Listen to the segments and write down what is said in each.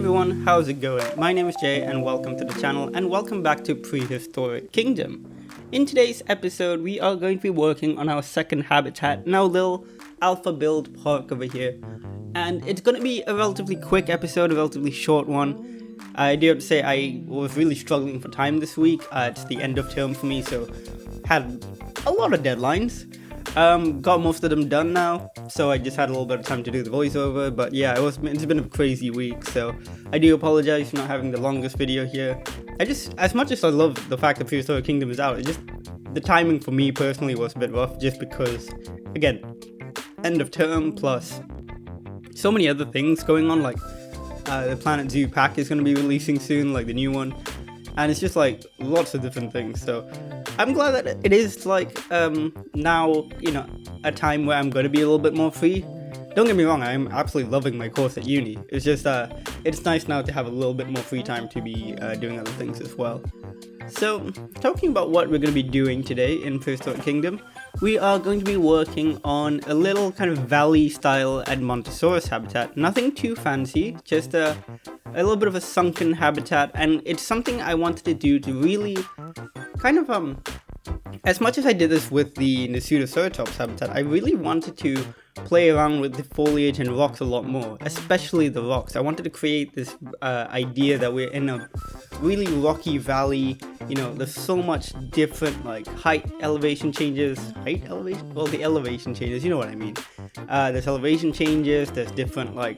everyone, how's it going? My name is Jay and welcome to the channel and welcome back to Prehistoric Kingdom. In today's episode we are going to be working on our second habitat in our little alpha build park over here. And it's going to be a relatively quick episode, a relatively short one. I do have to say I was really struggling for time this week. It's the end of term for me, so had a lot of deadlines. Got most of them done now, so I just had a little bit of time to do the voiceover, but yeah, it's been a crazy week, so I do apologize for not having the longest video here. As much as I love the fact that Prehistoric Kingdom is out, the timing for me personally was a bit rough, just because, again, end of term plus so many other things going on, like the Planet Zoo pack is going to be releasing soon, like the new one, and it's just like lots of different things, so I'm glad that it is like now, a time where I'm going to be a little bit more free. Don't get me wrong, I'm absolutely loving my course at uni. It's just it's nice now to have a little bit more free time to be doing other things as well. So, talking about what we're going to be doing today in Prehistoric Kingdom, we are going to be working on a little kind of valley-style Edmontosaurus habitat. Nothing too fancy, just a little bit of a sunken habitat, and it's something I wanted to do to really kind of, as much as I did this with the Pseudoceratops habitat, I really wanted to play around with the foliage and rocks a lot more, especially the rocks. I wanted to create this idea that we're in a really rocky valley. There's so much different like the elevation changes, you know what I mean. There's elevation changes, there's different rock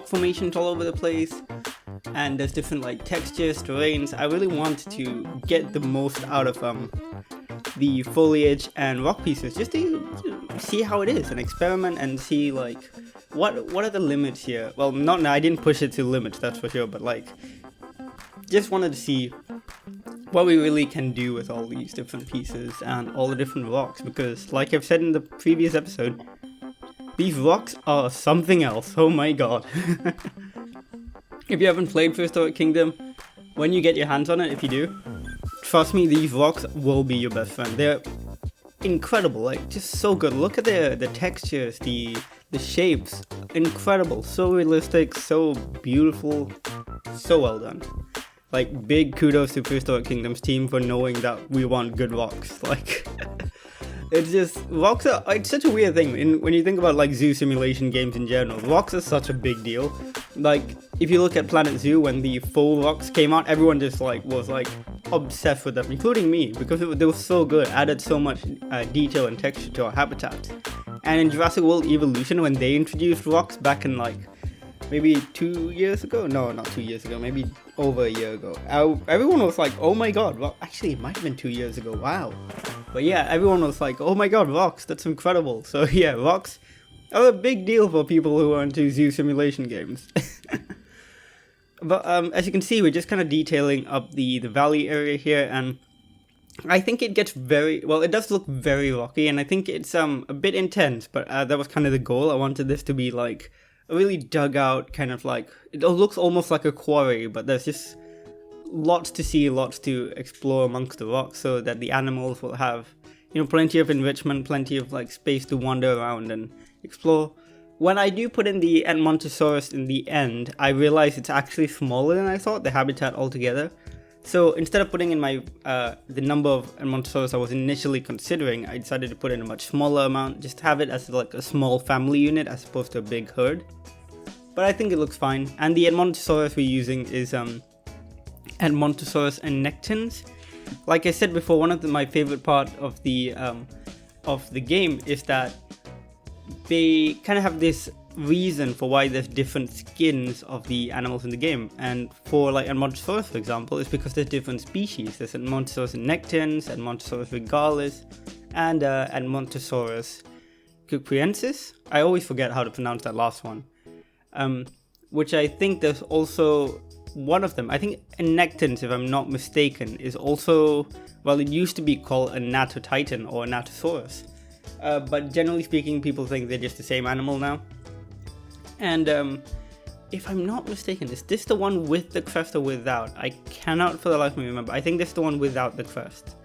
formations all over the place, and there's different textures, terrains. I really want to get the most out of the foliage and rock pieces, just to see how it is and experiment and see what are the limits here. Well, I didn't push it to limits, that's for sure, but just wanted to see what we really can do with all these different pieces and all the different rocks, because like I've said in the previous episode, these rocks are something else. Oh my god. If you haven't played Prehistoric Kingdom, when you get your hands on it, if you do, trust me, these rocks will be your best friend. They're incredible, just so good. Look at the textures, the shapes, incredible, so realistic, so beautiful, so well done. Big kudos to Prehistoric Kingdom's team for knowing that we want good rocks. It's just, rocks are, it's such a weird thing. When you think about zoo simulation games in general, rocks are such a big deal. If you look at Planet Zoo, when the full rocks came out, everyone just was obsessed with them, including me, because they were so good, added so much detail and texture to our habitats. And in Jurassic World Evolution, when they introduced rocks back in maybe 2 years ago? No, not 2 years ago, maybe over a year ago. Everyone was like, oh my god, well, actually it might have been 2 years ago, wow. But yeah, everyone was like, oh my god, rocks, that's incredible. So yeah, rocks are a big deal for people who are into zoo simulation games. But as you can see, we're just kind of detailing up the valley area here, and I think it gets it does look very rocky, and I think it's a bit intense, but that was kind of the goal. I wanted this to be a really dug out kind of it looks almost like a quarry, but there's just lots to see, lots to explore amongst the rocks, so that the animals will have plenty of enrichment, plenty of space to wander around and explore. When I do put in the Edmontosaurus in the end, I realize it's actually smaller than I thought, the habitat altogether. So instead of putting in the number of Edmontosaurus I was initially considering, I decided to put in a much smaller amount, just have it as a small family unit as opposed to a big herd. But I think it looks fine. And the Edmontosaurus we're using is Edmontosaurus annectens. Like I said before, one of my favorite part of the game is that they kind of have this reason for why there's different skins of the animals in the game, and for Edmontosaurus, for example, it's because there's different species. There's Edmontosaurus annectens, Edmontosaurus regalis, and Edmontosaurus cupriensis. I always forget how to pronounce that last one. Which I think there's also one of them, I think annectens, if I'm not mistaken, is also, it used to be called a Natotitan or a Natosaurus. But generally speaking, people think they're just the same animal now. And if I'm not mistaken, is this the one with the crest or without? I cannot for the life of me remember. I think this is the one without the crest.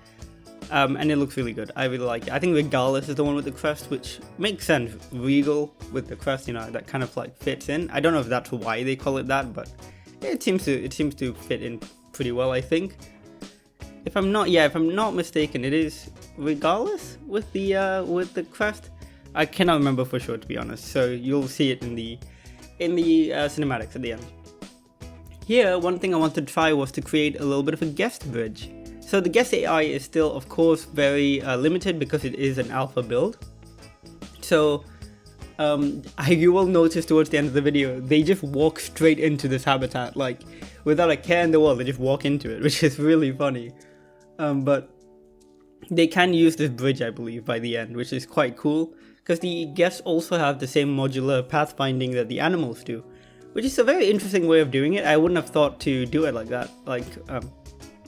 And it looks really good. I really like it. I think Regardless is the one with the crest, which makes sense. Regal with the crest, you know, that kind of like fits in. I don't know if that's why they call it that, but it seems to fit in pretty well, I think. If I'm not mistaken, it is Regardless with the crest. I cannot remember for sure, to be honest. So you'll see it in the cinematics at the end. Here, one thing I wanted to try was to create a little bit of a guest bridge. So the guest AI is still, of course, very limited because it is an alpha build. So you will notice towards the end of the video, they just walk straight into this habitat, like without a care in the world. They just walk into it, which is really funny. But they can use this bridge, I believe, by the end, which is quite cool. Because the guests also have the same modular pathfinding that the animals do, which is a very interesting way of doing it. I wouldn't have thought to do it like that.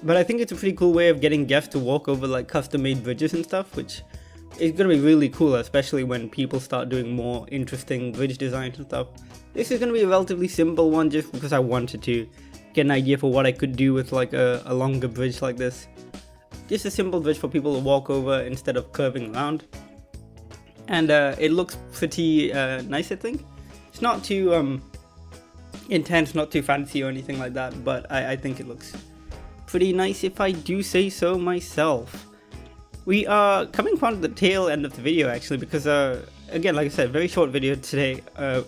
But I think it's a pretty cool way of getting guests to walk over like custom-made bridges and stuff, which is going to be really cool, especially when people start doing more interesting bridge designs and stuff. This is going to be a relatively simple one just because I wanted to get an idea for what I could do with like a longer bridge like this. Just a simple bridge for people to walk over instead of curving around. And it looks pretty nice, I think. It's not too intense, not too fancy or anything like that, but I think it looks pretty nice if I do say so myself. We are coming on to the tail end of the video actually, because again, like I said, very short video today.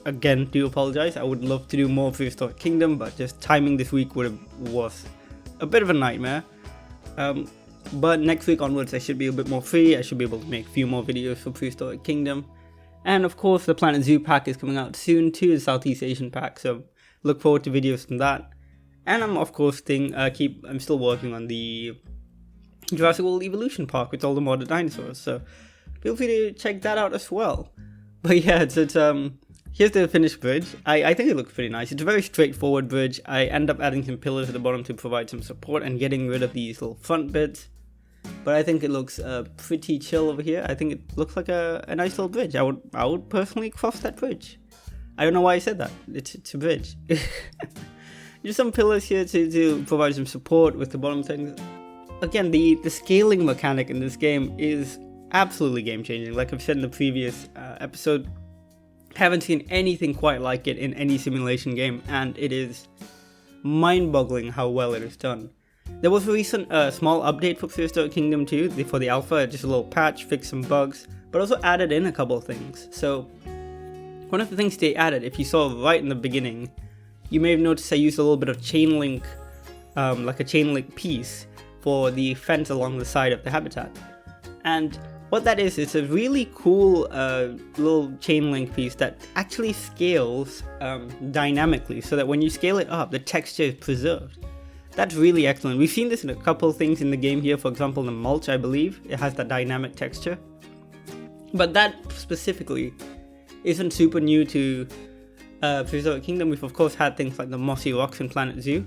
Again, do apologize. I would love to do more Prehistoric Kingdom, but just timing this week was a bit of a nightmare. But next week onwards I should be a bit more free. I should be able to make a few more videos for Prehistoric Kingdom. And of course the Planet Zoo pack is coming out soon too, the Southeast Asian pack, so look forward to videos from that. And I'm of course I'm still working on the Jurassic World Evolution Park with all the modern dinosaurs, so feel free to check that out as well. But yeah, here's the finished bridge. I think it looks pretty nice. It's a very straightforward bridge. I end up adding some pillars at the bottom to provide some support and getting rid of these little front bits. But I think it looks pretty chill over here. I think it looks like a nice little bridge. I would personally cross that bridge. I don't know why I said that. It's a bridge. Just some pillars here to provide some support with the bottom things. Again, the scaling mechanic in this game is absolutely game changing. Like I've said in the previous episode, haven't seen anything quite like it in any simulation game, and it is mind-boggling how well it is done. There was a recent small update for Prehistoric Kingdom 2 for the alpha, just a little patch, fixed some bugs, but also added in a couple of things. So one of the things they added, if you saw right in the beginning, you may have noticed I used a little bit of chain link, like a chain link piece for the fence along the side of the habitat. And what that is, it's a really cool little chain link piece that actually scales dynamically, so that when you scale it up, the texture is preserved. That's really excellent. We've seen this in a couple of things in the game here. For example, the mulch, I believe, it has that dynamic texture. But that specifically isn't super new to Prehistoric Kingdom. We've of course had things like the mossy rocks in Planet Zoo.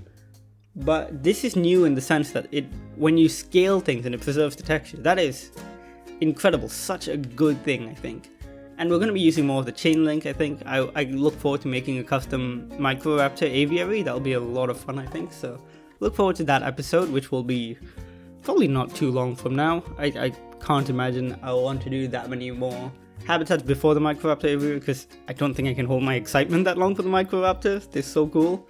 But this is new in the sense that when you scale things and it preserves the texture, that is incredible. Such a good thing, I think. And we're going to be using more of the chain link, I think. I look forward to making a custom Microraptor aviary. That'll be a lot of fun, I think. So look forward to that episode, which will be probably not too long from now. I can't imagine I'll want to do that many more habitats before the Microraptor aviary, because I don't think I can hold my excitement that long for the Microraptors. They're so cool.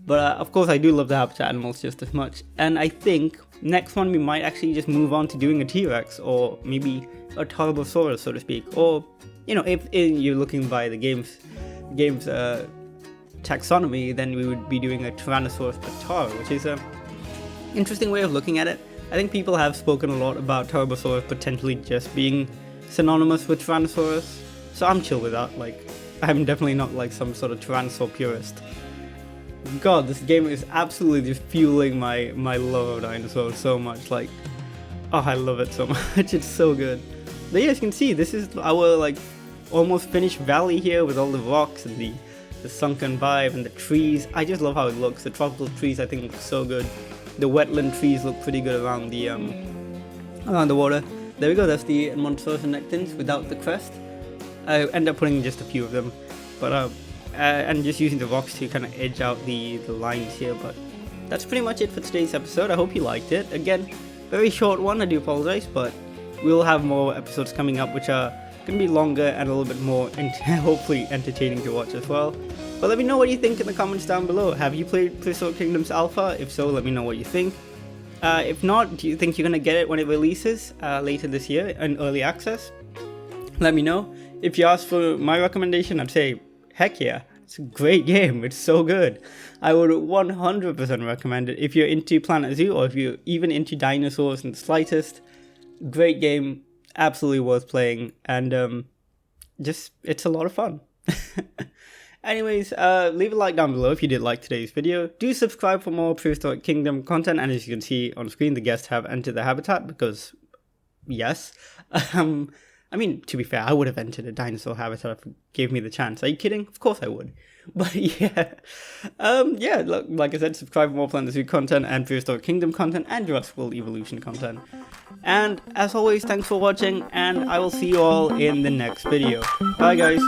But of course I do love the habitat animals just as much. And I think next one we might actually just move on to doing a T-Rex, or maybe a Tarbosaurus, so to speak. Or, you know, if you're looking by the game's taxonomy, then we would be doing a Tyrannosaurus Patara, which is an interesting way of looking at it. I think people have spoken a lot about Tarbosaurus potentially just being synonymous with Tyrannosaurus, so I'm chill with that. Like, I'm definitely not like some sort of Tyrannosaur purist. God, this game is absolutely just fueling my love of dinosaurs so much. Like, oh, I love it so much. It's so good. But yeah, as you can see, this is our like almost finished valley here with all the rocks and the sunken vibe and the trees. I just love how it looks. The tropical trees I think look so good. The wetland trees look pretty good around the water. There we go. That's the Edmontosaurus nectins without the crest. I end up putting just a few of them, but and just using the rocks to kind of edge out the lines here. But that's pretty much it for today's episode. I hope you liked it. Again, Very short one, I do apologize, but we'll have more episodes coming up which are going to be longer and a little bit more hopefully entertaining to watch as well. But let me know what you think in the comments down below. Have you played Prehistoric Kingdom's alpha? If so, let me know what you think. If not, do you think you're going to get it when it releases later this year in early access? Let me know. If you ask for my recommendation, I'd say, heck yeah, it's a great game, it's so good. I would 100% recommend it if you're into Planet Zoo or if you're even into dinosaurs in the slightest. Great game, absolutely worth playing, and it's a lot of fun. Anyways, leave a like down below if you did like today's video. Do subscribe for more Prehistoric Kingdom content, and as you can see on screen, the guests have entered the habitat because, yes. I mean, to be fair, I would have entered a dinosaur habitat if it gave me the chance. Are you kidding? Of course I would. But yeah, like I said, subscribe for more Planet Zoo content and Prehistoric Kingdom content and Jurassic World Evolution content. And as always, thanks for watching, and I will see you all in the next video. Bye guys.